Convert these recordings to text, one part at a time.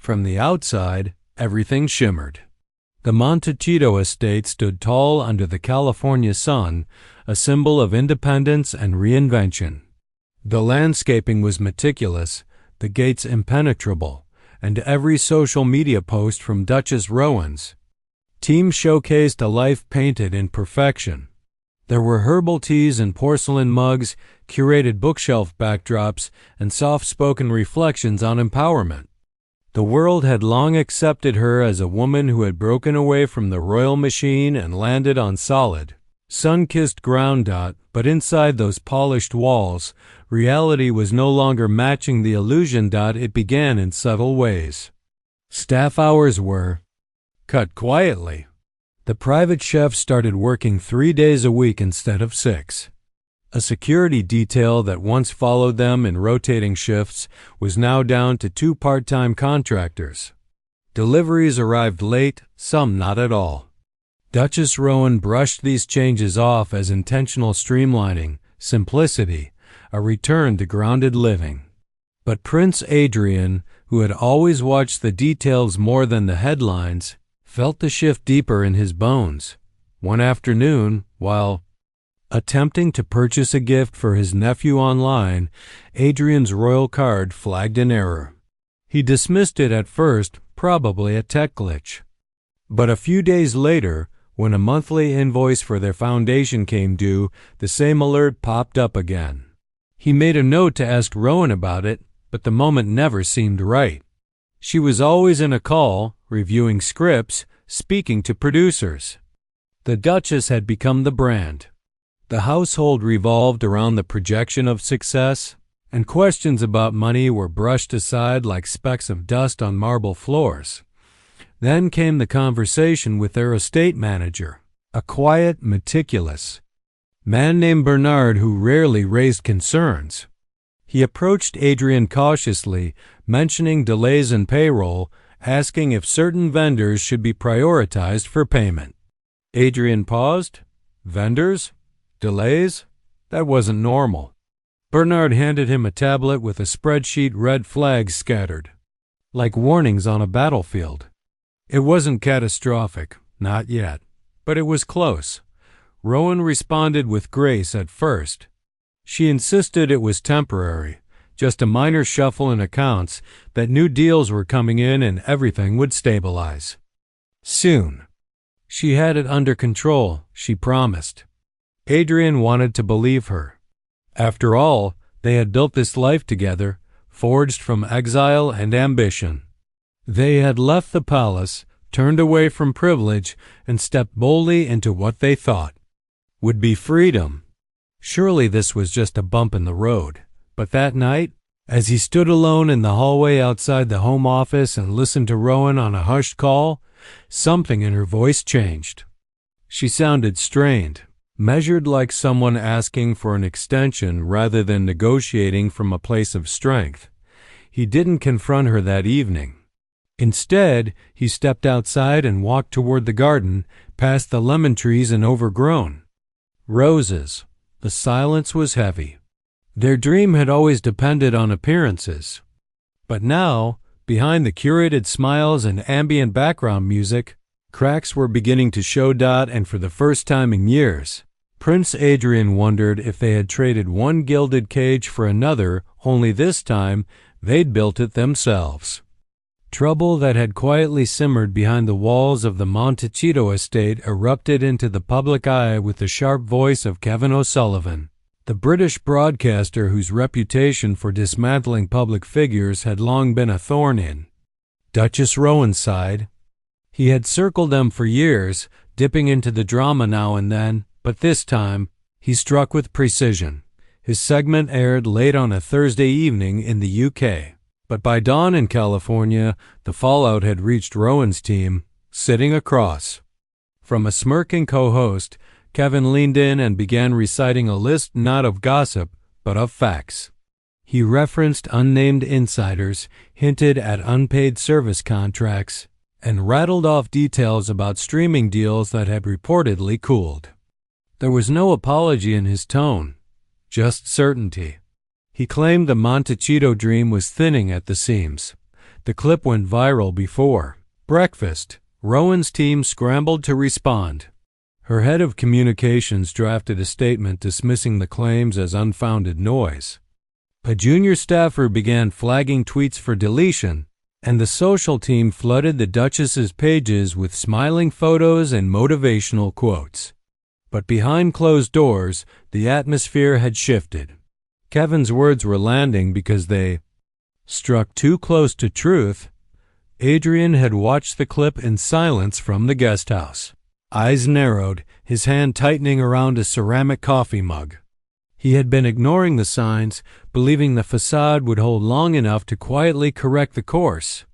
From the outside, everything shimmered. The Montecito estate stood tall under the California sun, a symbol of independence and reinvention. The landscaping was meticulous, the gates impenetrable, and every social media post from Duchess Rowan's team showcased a life painted in perfection. There were herbal teas and porcelain mugs, curated bookshelf backdrops, and soft-spoken reflections on empowerment. The world had long accepted her as a woman who had broken away from the royal machine and landed on solid, sun-kissed ground. But inside those polished walls, reality was no longer matching the illusion. It began in subtle ways. Staff hours were cut quietly. The private chef started working 3 days a week instead of 6. A security detail that once followed them in rotating shifts was now down to 2 part-time contractors. Deliveries arrived late, some not at all. Duchess Rowan brushed these changes off as intentional streamlining, simplicity, a return to grounded living. But Prince Adrian, who had always watched the details more than the headlines, felt the shift deeper in his bones. One afternoon, while attempting to purchase a gift for his nephew online, Adrian's royal card flagged an error. He dismissed it at first, probably a tech glitch. But a few days later, when a monthly invoice for their foundation came due, the same alert popped up again. He made a note to ask Rowan about it, but the moment never seemed right. She was always in a call, reviewing scripts, speaking to producers. The Duchess had become the brand. The household revolved around the projection of success, and questions about money were brushed aside like specks of dust on marble floors. Then came the conversation with their estate manager, a quiet, meticulous man named Bernard who rarely raised concerns. He approached Adrian cautiously, mentioning delays in payroll, asking if certain vendors should be prioritized for payment. Adrian paused. Vendors? Delays? That wasn't normal. Bernard handed him a tablet with a spreadsheet, red flags scattered, like warnings on a battlefield. It wasn't catastrophic, not yet, but it was close. Rowan responded with grace at first. She insisted it was temporary, just a minor shuffle in accounts, that new deals were coming in and everything would stabilize soon. She had it under control, she promised. Adrian wanted to believe her. After all, they had built this life together, forged from exile and ambition. They had left the palace, turned away from privilege, and stepped boldly into what they thought would be freedom. Surely this was just a bump in the road. But that night, as he stood alone in the hallway outside the Home Office and listened to Rowan on a hushed call, something in her voice changed. She sounded strained, measured, like someone asking for an extension rather than negotiating from a place of strength. He didn't confront her that evening. Instead, he stepped outside and walked toward the garden, past the lemon trees and overgrown roses. The silence was heavy. Their dream had always depended on appearances. But now, behind the curated smiles and ambient background music, cracks were beginning to show. And for the first time in years, Prince Adrian wondered if they had traded one gilded cage for another, only this time they'd built it themselves. Trouble that had quietly simmered behind the walls of the Montecito estate erupted into the public eye with the sharp voice of Kevin O'Sullivan, the British broadcaster whose reputation for dismantling public figures had long been a thorn in Duchess Rowan's side. He had circled them for years, dipping into the drama now and then, but this time he struck with precision. His segment aired late on a Thursday evening in the UK. But by dawn in California, the fallout had reached Rowan's team, sitting across from a smirking co-host. Kevin leaned in and began reciting a list not of gossip, but of facts. He referenced unnamed insiders, hinted at unpaid service contracts, and rattled off details about streaming deals that had reportedly cooled. There was no apology in his tone, just certainty. He claimed the Montecito dream was thinning at the seams. The clip went viral before breakfast. Rowan's team scrambled to respond. Her head of communications drafted a statement dismissing the claims as unfounded noise. A junior staffer began flagging tweets for deletion, and the social team flooded the Duchess's pages with smiling photos and motivational quotes. But behind closed doors, the atmosphere had shifted. Kevin's words were landing because they struck too close to truth. Adrian had watched the clip in silence from the guest house. Eyes narrowed, his hand tightening around a ceramic coffee mug. He had been ignoring the signs, believing the facade would hold long enough to quietly correct the course.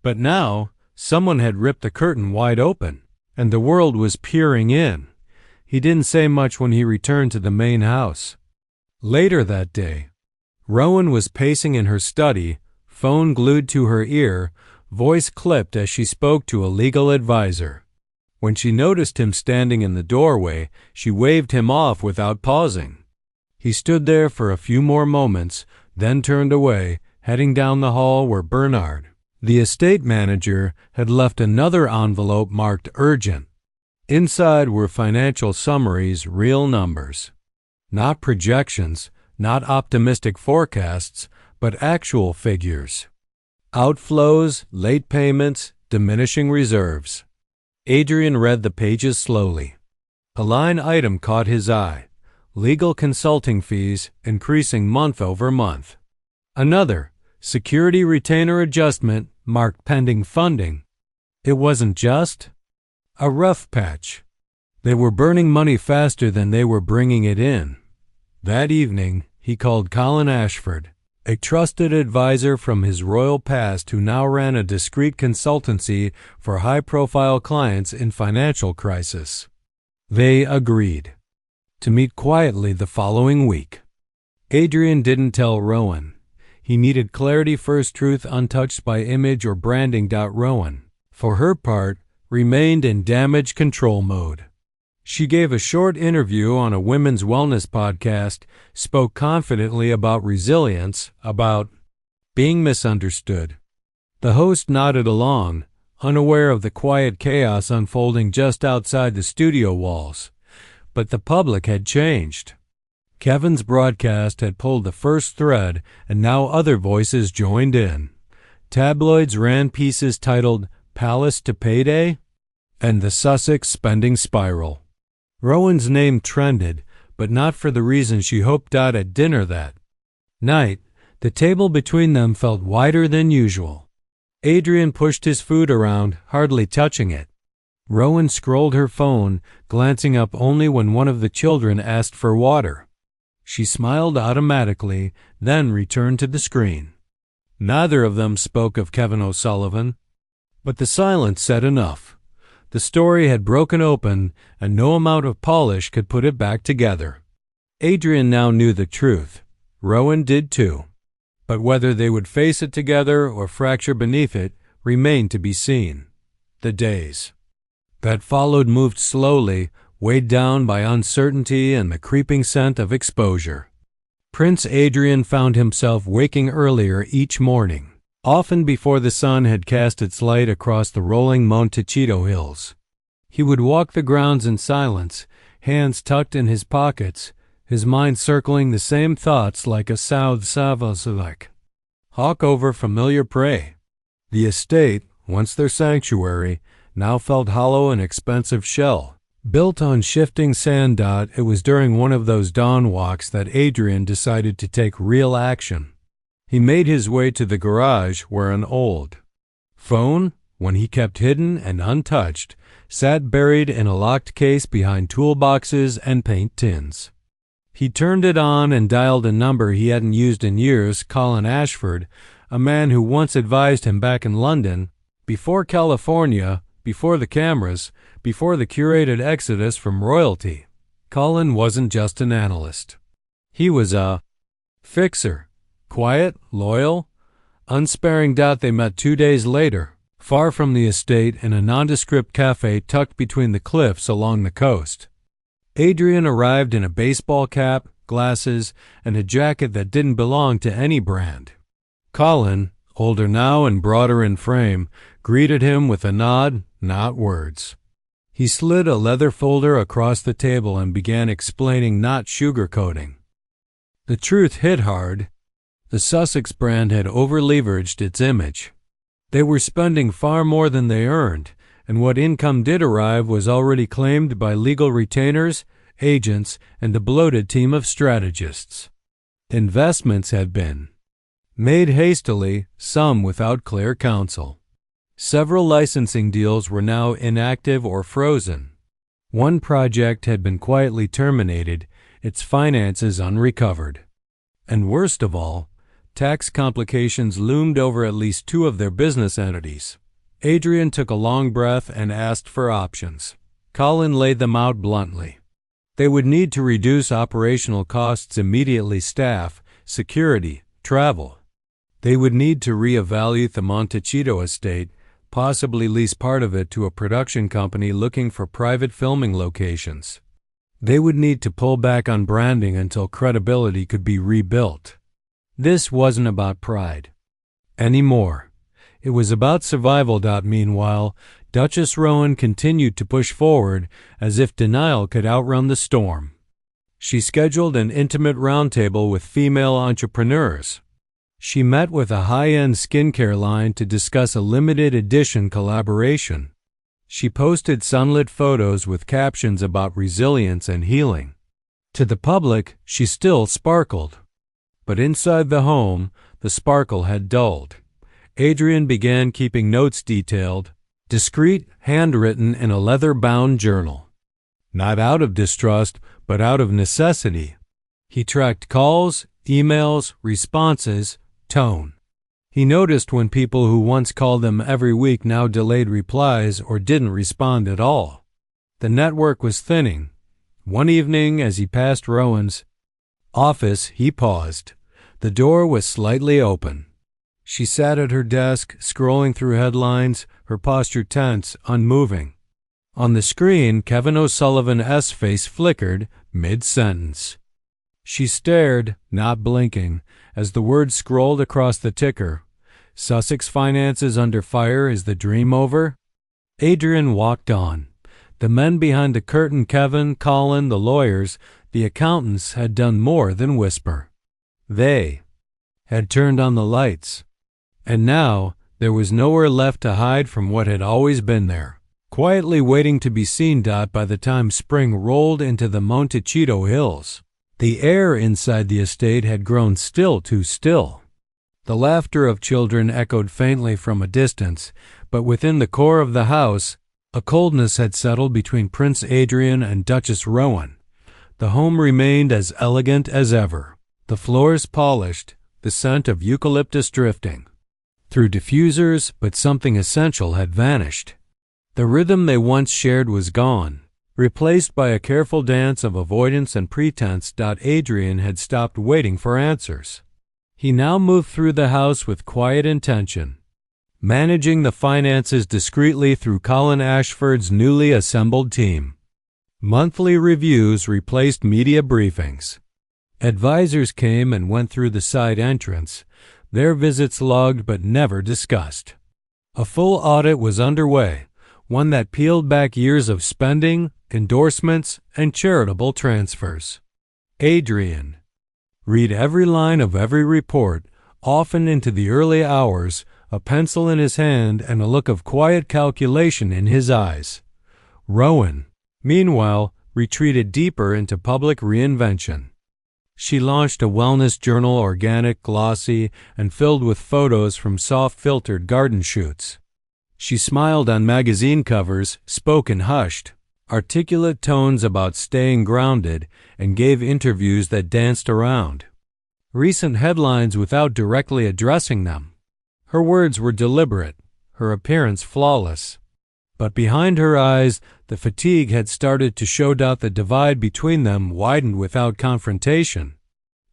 But now, someone had ripped the curtain wide open, and the world was peering in. He didn't say much when he returned to the main house. Later that day, Rowan was pacing in her study, phone glued to her ear, voice clipped as she spoke to a legal advisor. When she noticed him standing in the doorway, she waved him off without pausing. He stood there for a few more moments, then turned away, heading down the hall where Bernard, the estate manager, had left another envelope marked urgent. Inside were financial summaries, real numbers. Not projections, not optimistic forecasts, but actual figures. Outflows, late payments, diminishing reserves. Adrian read the pages slowly. A line item caught his eye. Legal consulting fees increasing month over month. Another, security retainer adjustment marked pending funding. It wasn't just a rough patch. They were burning money faster than they were bringing it in. That evening, he called Colin Ashford, a trusted advisor from his royal past who now ran a discreet consultancy for high-profile clients in financial crisis. They agreed to meet quietly the following week. Adrian didn't tell Rowan. He needed clarity first, truth untouched by image or branding. Rowan, for her part, remained in damage control mode. She gave a short interview on a women's wellness podcast, spoke confidently about resilience, about being misunderstood. The host nodded along, unaware of the quiet chaos unfolding just outside the studio walls. But the public had changed. Kevin's broadcast had pulled the first thread, and now other voices joined in. Tabloids ran pieces titled "Palace to Payday" and "The Sussex Spending Spiral." Rowan's name trended, but not for the reason she hoped. At dinner that night, the table between them felt wider than usual. Adrian pushed his food around, hardly touching it. Rowan scrolled her phone, glancing up only when one of the children asked for water. She smiled automatically, then returned to the screen. Neither of them spoke of Kevin O'Sullivan, but the silence said enough. The story had broken open, and no amount of polish could put it back together. Adrian now knew the truth. Rowan did too. But whether they would face it together or fracture beneath it remained to be seen. The days that followed moved slowly, weighed down by uncertainty and the creeping scent of exposure. Prince Adrian found himself waking earlier each morning, often before the sun had cast its light across the rolling Montecito hills. He would walk the grounds in silence, hands tucked in his pockets, his mind circling the same thoughts like a South hawk over familiar prey. The estate, once their sanctuary, now felt hollow and expensive shell. Built on shifting sand. It was during one of those dawn walks that Adrian decided to take real action. He made his way to the garage where an old phone, one he kept hidden and untouched, sat buried in a locked case behind toolboxes and paint tins. He turned it on and dialed a number he hadn't used in years. Colin Ashford, a man who once advised him back in London, before California, before the cameras, before the curated exodus from royalty. Colin wasn't just an analyst. He was a fixer. Quiet, loyal, unsparing. They met 2 days later, far from the estate in a nondescript cafe tucked between the cliffs along the coast. Adrian arrived in a baseball cap, glasses, and a jacket that didn't belong to any brand. Colin, older now and broader in frame, greeted him with a nod, not words. He slid a leather folder across the table and began explaining, not sugarcoating. The truth hit hard. The Sussex brand had over-leveraged its image. They were spending far more than they earned, and what income did arrive was already claimed by legal retainers, agents, and a bloated team of strategists. Investments had been made hastily, some without clear counsel. Several licensing deals were now inactive or frozen. One project had been quietly terminated, its finances unrecovered. And worst of all, tax complications loomed over at least two of their business entities. Adrian took a long breath and asked for options. Colin laid them out bluntly. They would need to reduce operational costs immediately: staff, security, travel. They would need to reevaluate the Montecito estate, possibly lease part of it to a production company looking for private filming locations. They would need to pull back on branding until credibility could be rebuilt. This wasn't about pride anymore. It was about survival. Meanwhile, Duchess Rowan continued to push forward as if denial could outrun the storm. She scheduled an intimate roundtable with female entrepreneurs. She met with a high-end skincare line to discuss a limited edition collaboration. She posted sunlit photos with captions about resilience and healing. To the public, she still sparkled. But inside the home, the sparkle had dulled. Adrian began keeping notes, detailed, discreet, handwritten in a leather-bound journal. Not out of distrust, but out of necessity. He tracked calls, emails, responses, tone. He noticed when people who once called him every week now delayed replies or didn't respond at all. The network was thinning. One evening, as he passed Rowan's office, he paused. The door was slightly open. She sat at her desk, scrolling through headlines, her posture tense, unmoving. On the screen, Kevin O'Sullivan's face flickered mid-sentence. She stared, not blinking, as the words scrolled across the ticker. Sussex finances under fire. Is the dream over? Adrian walked on. The men behind the curtain, Kevin, Colin, the lawyers, the accountants, had done more than whisper. They had turned on the lights. And now there was nowhere left to hide from what had always been there, quietly waiting to be seen. By the time spring rolled into the Montecito hills, the air inside the estate had grown still, too still. The laughter of children echoed faintly from a distance, but within the core of the house, a coldness had settled between Prince Adrian and Duchess Rowan. The home remained as elegant as ever, the floors polished, the scent of eucalyptus drifting through diffusers, but something essential had vanished. The rhythm they once shared was gone, replaced by a careful dance of avoidance and pretense. Adrian had stopped waiting for answers. He now moved through the house with quiet intention, managing the finances discreetly through Colin Ashford's newly assembled team. Monthly reviews replaced media briefings. Advisors came and went through the side entrance, their visits logged but never discussed. A full audit was underway, one that peeled back years of spending, endorsements, and charitable transfers. Adrian read every line of every report, often into the early hours, a pencil in his hand and a look of quiet calculation in his eyes. Rowan, meanwhile, retreated deeper into public reinvention. She launched a wellness journal, organic, glossy, and filled with photos from soft-filtered garden shoots. She smiled on magazine covers, spoke in hushed, articulate tones about staying grounded, and gave interviews that danced around recent headlines without directly addressing them. Her words were deliberate, her appearance flawless. But behind her eyes, the fatigue had started to show. The divide between them widened without confrontation.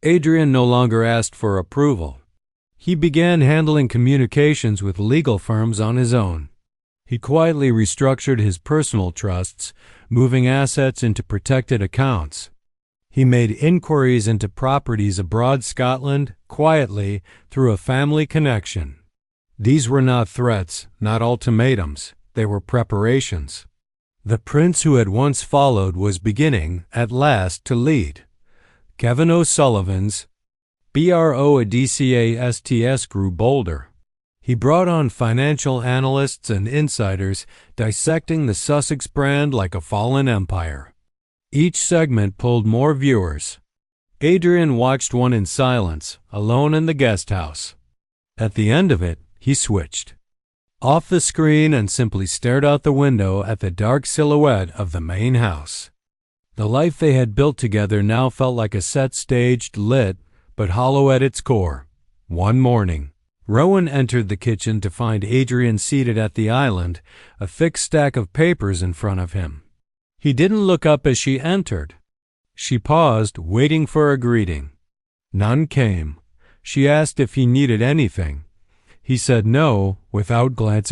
Adrian no longer asked for approval. He began handling communications with legal firms on his own. He quietly restructured his personal trusts, moving assets into protected accounts. He made inquiries into properties abroad, Scotland, quietly, through a family connection. These were not threats, not ultimatums. They were preparations. The prince who had once followed was beginning, at last, to lead. Kevin O'Sullivan's BROADCASTS grew bolder. He brought on financial analysts and insiders dissecting the Sussex brand like a fallen empire. Each segment pulled more viewers. Adrian watched one in silence, alone in the guest house. At the end of it, he switched off the screen and simply stared out the window at the dark silhouette of the main house. The life they had built together now felt like a set staged, lit, but hollow at its core. One morning, Rowan entered the kitchen to find Adrian seated at the island, a thick stack of papers in front of him. He didn't look up as she entered. She paused, waiting for a greeting. None came. She asked if he needed anything. He said no, without glancing